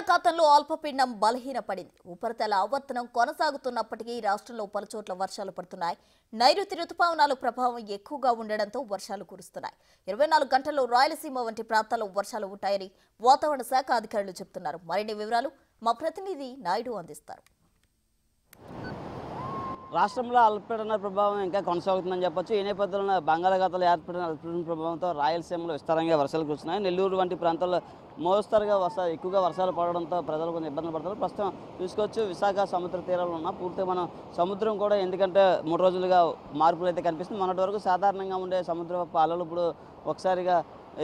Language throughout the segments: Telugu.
బంగాళాఖాతంలో అల్పపీడనం బలహీనపడింది. ఉపరితల ఆవర్తనం కొనసాగుతున్నప్పటికీ రాష్ట్రంలో పలుచోట్ల వర్షాలు పడుతున్నాయి. నైరుతి రుతుపవనాల ప్రభావం ఎక్కువగా ఉండడంతో వర్షాలు కురుస్తున్నాయి. 24 గంటల్లో రాయలసీమ వంటి ప్రాంతాల్లో వర్షాలు ఉంటాయని వాతావరణ శాఖ అధికారులు చెబుతున్నారు. మరిన్ని వివరాలు మా ప్రతినిధి నాయుడు అందిస్తారు. రాష్ట్రంలో అల్పపీడన ప్రభావం ఇంకా కొనసాగుతుందని చెప్పొచ్చు. ఈ నేపథ్యంలో బంగాళాఖాతంలో ఏర్పడిన అల్పపీడన ప్రభావంతో రాయలసీమలో విస్తారంగా వర్షాలు కురుస్తున్నాయి. నెల్లూరు వంటి ప్రాంతాల్లో మోస్తరుగా ఎక్కువగా వర్షాలు పడడంతో ప్రజలు కొంచెం ఇబ్బందులు పడుతున్నారు. ప్రస్తుతం చూసుకోవచ్చు, విశాఖ సముద్ర తీరాలు ఉన్న పూర్తిగా మనం సముద్రం కూడా ఎందుకంటే 3 రోజులుగా మార్పులు అయితే కనిపిస్తుంది. మొన్నటి వరకు సాధారణంగా ఉండే సముద్ర అలలు ఇప్పుడు ఒకసారిగా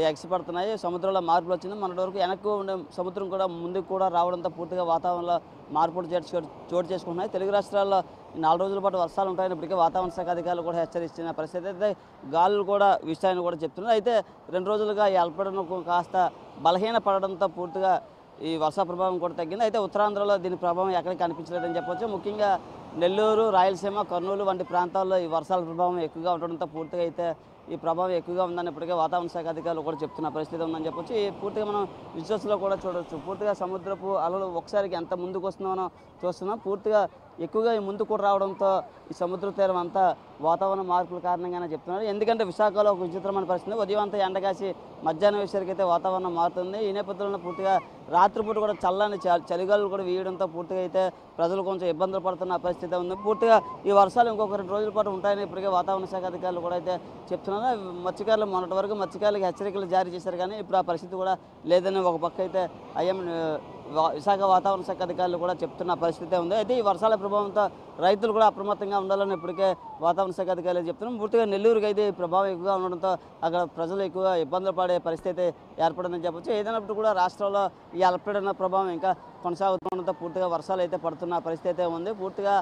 ఎగసిపడుతున్నాయి. సముద్రంలో మార్పులు వచ్చింది. మొన్నటి వరకు వెనక్కు ఉండే సముద్రం కూడా ముందుకు కూడా రావడంతో పూర్తిగా వాతావరణంలో మార్పులు చోటు చేసుకుంటున్నాయి. తెలుగు రాష్ట్రాల్లో 4 రోజుల పాటు వర్షాలు ఉంటాయని ఇప్పటికే వాతావరణ శాఖ అధికారులు కూడా హెచ్చరిస్తున్న పరిస్థితి అయితే గాలులు కూడా వీస్తాయని కూడా చెప్తున్నారు. అయితే 2 రోజులుగా ఈ అల్పపీడనం కాస్త బలహీన పడడంతో పూర్తిగా ఈ వర్ష ప్రభావం కూడా తగ్గింది. అయితే ఉత్తరాంధ్రలో దీని ప్రభావం ఎక్కడికి కనిపించలేదని చెప్పొచ్చు. ముఖ్యంగా నెల్లూరు, రాయలసీమ, కర్నూలు వంటి ప్రాంతాల్లో ఈ వర్షాల ప్రభావం ఎక్కువగా ఉండడంతో పూర్తిగా అయితే ఈ ప్రభావం ఎక్కువగా ఉందని ఇప్పటికే వాతావరణ శాఖ అధికారులు కూడా చెప్తున్న పరిస్థితి ఉందని చెప్పొచ్చు. పూర్తిగా మనం విజువల్స్లో కూడా చూడవచ్చు. పూర్తిగా సముద్రపు అలలు ఒకసారికి ఎంత ముందుకు వస్తుందో చూస్తున్నాం. పూర్తిగా ఎక్కువగా ఈ ముందు కూడా రావడంతో ఈ సముద్ర తీరం అంతా వాతావరణ మార్పుల కారణంగానే చెప్తున్నారు. ఎందుకంటే విశాఖలో ఒక విచిత్రమైన పరిస్థితి. ఉదయం అంతా ఎండగాసి మధ్యాహ్నం వేసరికి అయితే వాతావరణం మారుతుంది. ఈ నేపథ్యంలో పూర్తిగా రాత్రిపూట కూడా చల్లని చలిగాలు కూడా వీయడంతో పూర్తిగా అయితే ప్రజలు కొంచెం ఇబ్బందులు పడుతున్న పరిస్థితి ఉంది. పూర్తిగా ఈ వర్షాలు ఇంకొక 2 రోజుల పాటు ఉంటాయని ఇప్పటికే వాతావరణ శాఖ అధికారులు కూడా అయితే చెప్తున్నారు. మత్స్యకారులు మొన్నటి వరకు మత్స్యకారులకు హెచ్చరికలు జారీ చేశారు, కానీ ఇప్పుడు ఆ పరిస్థితి కూడా లేదని ఒక పక్క అయితే విశాఖ వాతావరణ శాఖ అధికారులు కూడా చెప్తున్న పరిస్థితి ఉంది. అయితే ఈ వర్షాల ప్రభావంతో రైతులు కూడా అప్రమత్తంగా ఉండాలని ఇప్పటికే వాతావరణ శాఖ అధికారులు చెప్తున్నారు. పూర్తిగా నెల్లూరుకి అయితే ఈ ప్రభావం ఎక్కువగా ఉండడంతో అక్కడ ప్రజలు ఎక్కువగా ఇబ్బందులు పడే పరిస్థితి ఏర్పడిందని చెప్పొచ్చు. ఏదైనప్పుడు కూడా రాష్ట్రంలో ఈ అల్పపీడన ప్రభావం ఇంకా కొనసాగుతుండడంతో పూర్తిగా వర్షాలు అయితే పడుతున్న పరిస్థితి అయితే ఉంది. పూర్తిగా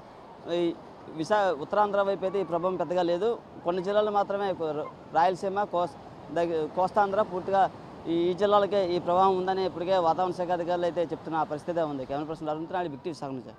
ఈ ఉత్తరాంధ్ర వైపు అయితే ఈ ప్రభావం పెద్దగా లేదు. కొన్ని జిల్లాలు మాత్రమే రాయలసీమ, కోస్తాంధ్ర పూర్తిగా ఈ జిల్లాలకే ఈ ప్రభావం ఉందని ఇప్పటికే వాతావరణ శాఖ అధికారులు అయితే చెప్తున్న పరిస్థితి ఉంది. Camera person Arun Big TV Visakha నుంచి.